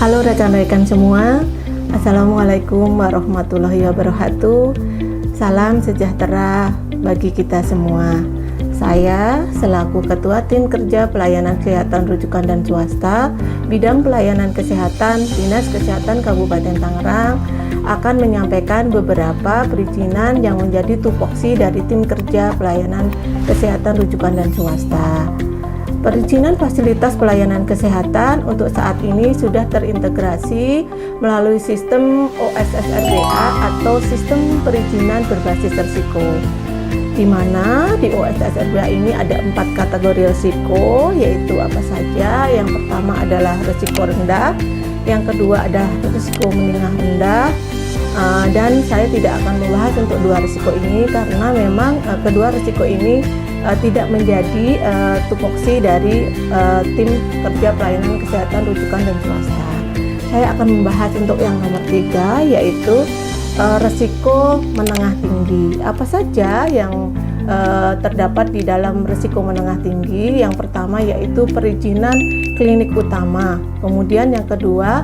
Halo rekan-rekan semua, Assalamualaikum warahmatullahi wabarakatuh. Salam sejahtera bagi kita semua. Saya selaku Ketua Tim Kerja Pelayanan Kesehatan Rujukan dan Swasta Bidang Pelayanan Kesehatan Dinas Kesehatan Kabupaten Tangerang akan menyampaikan beberapa perizinan yang menjadi tupoksi dari Tim Kerja Pelayanan Kesehatan Rujukan dan Swasta. Perizinan fasilitas pelayanan kesehatan untuk saat ini sudah terintegrasi melalui sistem OSS-RBA atau sistem perizinan berbasis risiko, di mana di OSS-RBA ini ada 4 kategori risiko, yaitu apa saja? Yang pertama adalah risiko rendah, yang kedua adalah risiko menengah rendah, dan saya tidak akan membahas untuk 2 risiko ini karena memang kedua risiko ini tidak menjadi tupoksi dari Tim Kerja Pelayanan Kesehatan Rujukan dan Swasta. Saya akan membahas untuk yang nomor 3, yaitu risiko menengah tinggi. Apa saja yang terdapat di dalam risiko menengah tinggi? Yang pertama yaitu perizinan klinik utama, kemudian yang kedua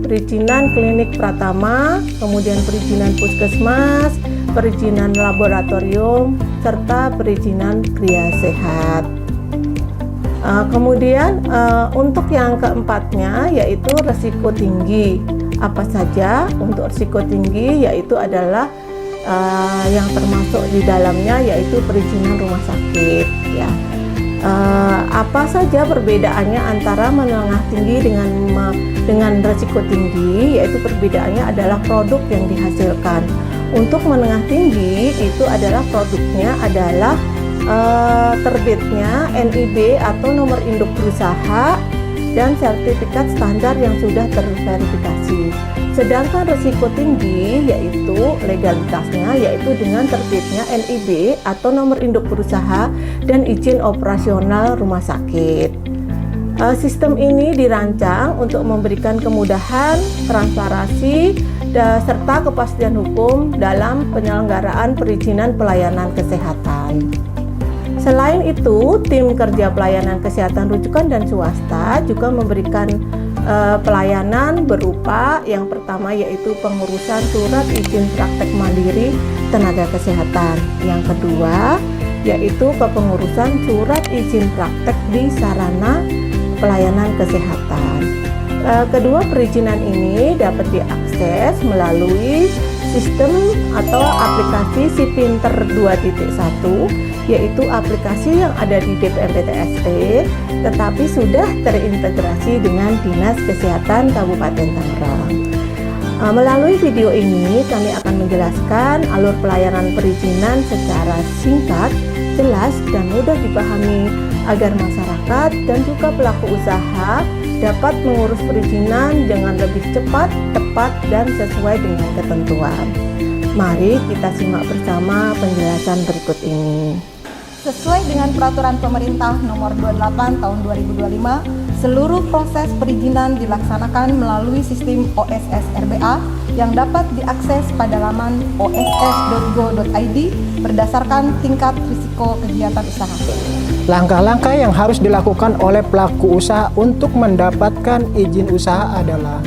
perizinan klinik pratama, kemudian perizinan puskesmas, perizinan laboratorium, serta perizinan pria sehat. Kemudian untuk yang keempatnya yaitu risiko tinggi. Apa saja untuk risiko tinggi? Yaitu adalah yang termasuk di dalamnya yaitu perizinan rumah sakit. Ya. Apa saja perbedaannya antara menengah tinggi dengan risiko tinggi? Yaitu perbedaannya adalah produk yang dihasilkan. Untuk menengah tinggi itu adalah produknya adalah terbitnya NIB atau nomor induk berusaha dan sertifikat standar yang sudah terverifikasi. Sedangkan risiko tinggi yaitu legalitasnya yaitu dengan terbitnya NIB atau nomor induk berusaha dan izin operasional rumah sakit. Sistem ini dirancang untuk memberikan kemudahan, transparansi, serta kepastian hukum dalam penyelenggaraan perizinan pelayanan kesehatan. Selain itu, Tim Kerja Pelayanan Kesehatan Rujukan dan Swasta juga memberikan pelayanan berupa yang pertama yaitu pengurusan surat izin praktek mandiri tenaga kesehatan. Yang kedua yaitu kepengurusan surat izin praktek di sarana pelayanan kesehatan. Kedua perizinan ini dapat diakses melalui sistem atau aplikasi Si Pinter 2.1, yaitu aplikasi yang ada di DPMPTST tetapi sudah terintegrasi dengan Dinas Kesehatan Kabupaten Tangerang. Melalui video ini kami akan menjelaskan alur pelayanan perizinan secara singkat, jelas dan mudah dipahami agar masyarakat dan juga pelaku usaha dapat mengurus perizinan dengan lebih cepat, tepat, dan sesuai dengan ketentuan. Mari kita simak bersama penjelasan berikut ini. Sesuai dengan Peraturan Pemerintah Nomor 28 Tahun 2025, seluruh proses perizinan dilaksanakan melalui sistem OSS-RBA yang dapat diakses pada laman oss.go.id berdasarkan tingkat risiko kegiatan usaha. Langkah-langkah yang harus dilakukan oleh pelaku usaha untuk mendapatkan izin usaha adalah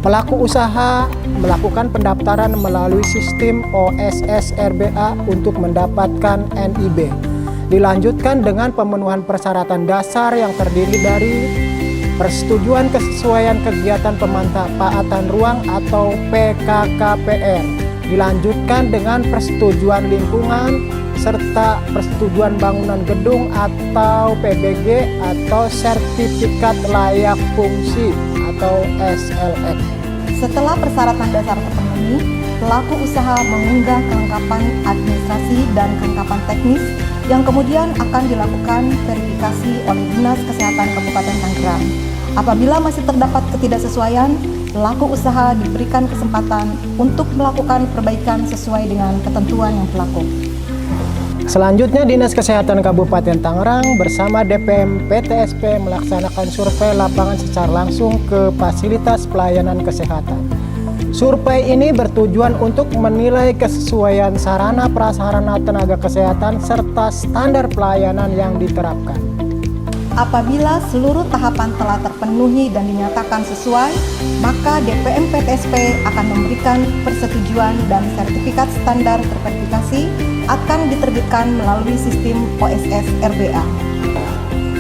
pelaku usaha melakukan pendaftaran melalui sistem OSS-RBA untuk mendapatkan NIB. Dilanjutkan dengan pemenuhan persyaratan dasar yang terdiri dari persetujuan kesesuaian kegiatan pemanfaatan ruang atau PKKPR. Dilanjutkan dengan persetujuan lingkungan serta persetujuan bangunan gedung atau PBG atau sertifikat layak fungsi atau SLF. Setelah persyaratan dasar terpenuhi, pelaku usaha mengunggah kelengkapan administrasi dan kelengkapan teknis yang kemudian akan dilakukan verifikasi oleh Dinas Kesehatan Kabupaten Tangerang. Apabila masih terdapat ketidaksesuaian, pelaku usaha diberikan kesempatan untuk melakukan perbaikan sesuai dengan ketentuan yang berlaku. Selanjutnya, Dinas Kesehatan Kabupaten Tangerang bersama DPM PTSP melaksanakan survei lapangan secara langsung ke fasilitas pelayanan kesehatan. Survei ini bertujuan untuk menilai kesesuaian sarana prasarana tenaga kesehatan serta standar pelayanan yang diterapkan. Apabila seluruh tahapan telah terpenuhi dan dinyatakan sesuai, maka DPM PTSP akan memberikan persetujuan dan sertifikat standar terverifikasi akan diterbitkan melalui sistem OSS RBA.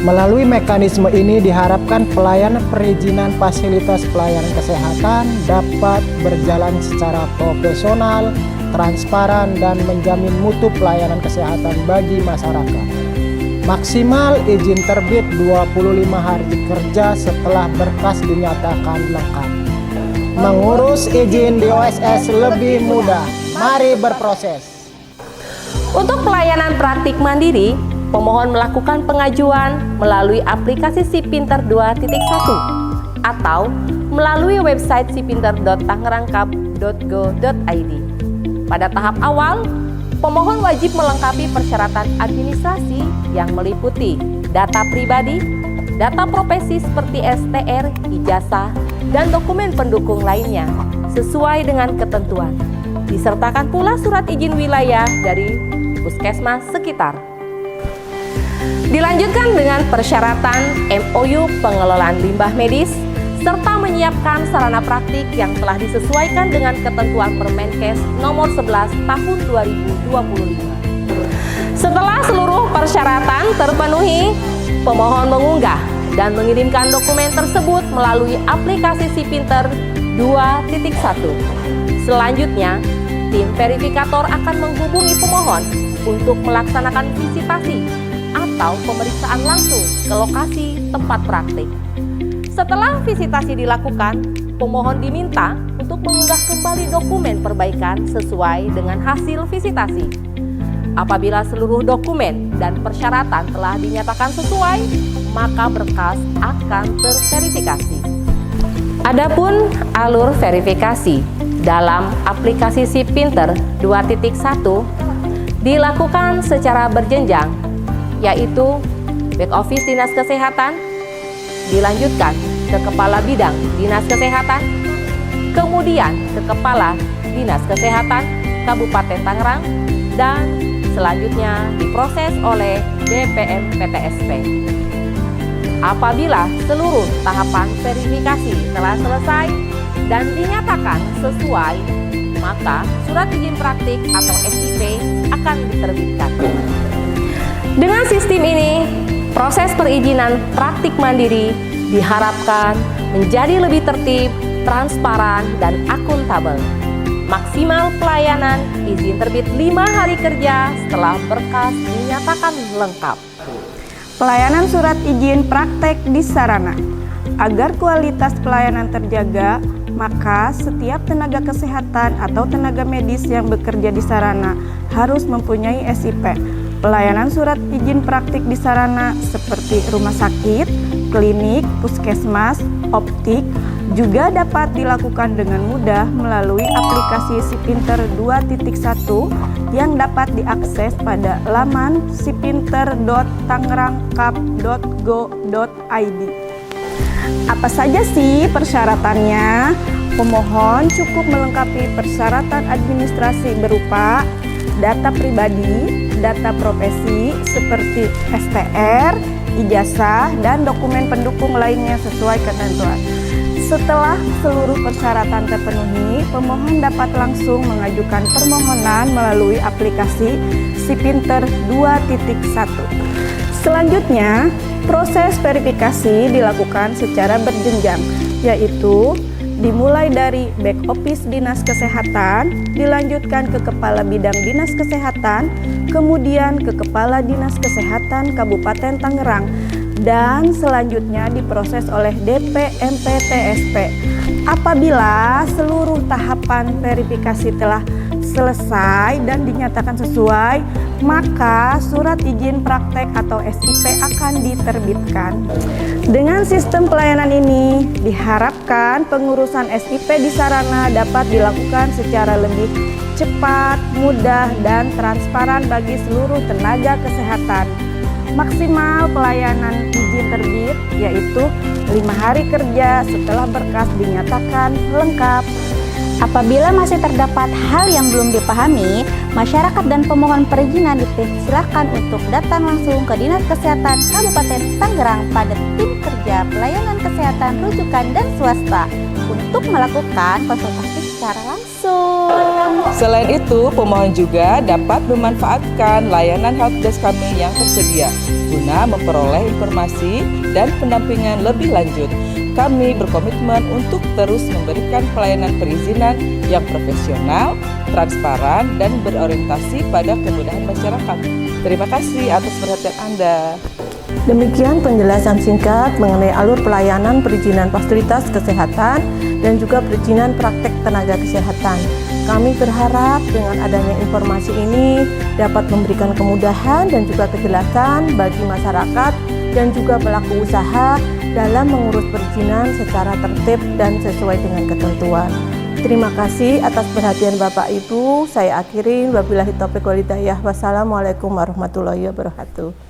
Melalui mekanisme ini diharapkan pelayanan perizinan fasilitas pelayanan kesehatan dapat berjalan secara profesional, transparan, dan menjamin mutu pelayanan kesehatan bagi masyarakat. Maksimal izin terbit 25 hari kerja setelah berkas dinyatakan lengkap. Mengurus izin di OSS lebih mudah. Mari berproses. Untuk pelayanan praktik mandiri, pemohon melakukan pengajuan melalui aplikasi SIPinter 2.1 atau melalui website sipinter.tangerangkap.go.id. Pada tahap awal, pemohon wajib melengkapi persyaratan administrasi yang meliputi data pribadi, data profesi seperti STR, ijazah, dan dokumen pendukung lainnya sesuai dengan ketentuan. Disertakan pula surat izin wilayah dari puskesmas sekitar. Dilanjutkan dengan persyaratan MOU pengelolaan limbah medis serta menyiapkan sarana praktik yang telah disesuaikan dengan ketentuan Permenkes nomor 11 tahun 2025. Setelah seluruh persyaratan terpenuhi, pemohon mengunggah dan mengirimkan dokumen tersebut melalui aplikasi SIPinter 2.1. Selanjutnya, tim verifikator akan menghubungi pemohon untuk melaksanakan visitasi atau pemeriksaan langsung ke lokasi tempat praktik. Setelah visitasi dilakukan, pemohon diminta untuk mengunggah kembali dokumen perbaikan sesuai dengan hasil visitasi. Apabila seluruh dokumen dan persyaratan telah dinyatakan sesuai, maka berkas akan terverifikasi. Adapun alur verifikasi dalam aplikasi SIPinter 2.1 dilakukan secara berjenjang, yaitu back office Dinas Kesehatan, dilanjutkan ke Kepala Bidang Dinas Kesehatan, kemudian ke Kepala Dinas Kesehatan Kabupaten Tangerang, dan selanjutnya diproses oleh DPM PTSP. Apabila seluruh tahapan verifikasi telah selesai dan dinyatakan sesuai, maka surat izin praktik atau SIP akan diterbitkan. Dengan sistem ini, proses perizinan praktik mandiri diharapkan menjadi lebih tertib, transparan, dan akuntabel. Maksimal pelayanan izin terbit 5 hari kerja setelah berkas dinyatakan lengkap. Pelayanan surat izin praktek di sarana. Agar kualitas pelayanan terjaga, maka setiap tenaga kesehatan atau tenaga medis yang bekerja di sarana harus mempunyai SIP. Pelayanan surat izin praktik di sarana seperti rumah sakit, klinik, puskesmas, optik, juga dapat dilakukan dengan mudah melalui aplikasi SIPinter 2.1 yang dapat diakses pada laman sipinter.tangerangkap.go.id. Apa saja sih persyaratannya? Pemohon cukup melengkapi persyaratan administrasi berupa data pribadi, data profesi seperti STR, ijazah, dan dokumen pendukung lainnya sesuai ketentuan. Setelah seluruh persyaratan terpenuhi, pemohon dapat langsung mengajukan permohonan melalui aplikasi SIPinter 2.1. Selanjutnya, proses verifikasi dilakukan secara berjenjang, yaitu dimulai dari back office Dinas Kesehatan, dilanjutkan ke Kepala Bidang Dinas Kesehatan, kemudian ke Kepala Dinas Kesehatan Kabupaten Tangerang, dan selanjutnya diproses oleh DPM PTSP. Apabila seluruh tahapan verifikasi telah selesai dan dinyatakan sesuai, maka surat izin praktek atau SIP akan diterbitkan. Dengan sistem pelayanan ini, diharapkan pengurusan SIP di sarana dapat dilakukan secara lebih cepat, mudah, dan transparan bagi seluruh tenaga kesehatan. Maksimal pelayanan izin terbit yaitu 5 hari kerja setelah berkas dinyatakan lengkap. Apabila masih terdapat hal yang belum dipahami, masyarakat dan pemohon perizinan dipersilakan untuk datang langsung ke Dinas Kesehatan Kabupaten Tangerang pada tim kerja pelayanan kesehatan rujukan dan swasta untuk melakukan konsultasi secara langsung. Selain itu, pemohon juga dapat memanfaatkan layanan helpdesk kami yang tersedia guna memperoleh informasi dan pendampingan lebih lanjut. Kami berkomitmen untuk terus memberikan pelayanan perizinan yang profesional, transparan, dan berorientasi pada kemudahan masyarakat. Terima kasih atas perhatian Anda. Demikian penjelasan singkat mengenai alur pelayanan perizinan fasilitas kesehatan dan juga perizinan praktek tenaga kesehatan. Kami berharap dengan adanya informasi ini dapat memberikan kemudahan dan juga kejelasan bagi masyarakat dan juga pelaku usaha dalam mengurus perizinan secara tertib dan sesuai dengan ketentuan. Terima kasih atas perhatian Bapak Ibu. Saya akhiri, wabillahi taufiq wal hidayah. Wassalamualaikum warahmatullahi wabarakatuh.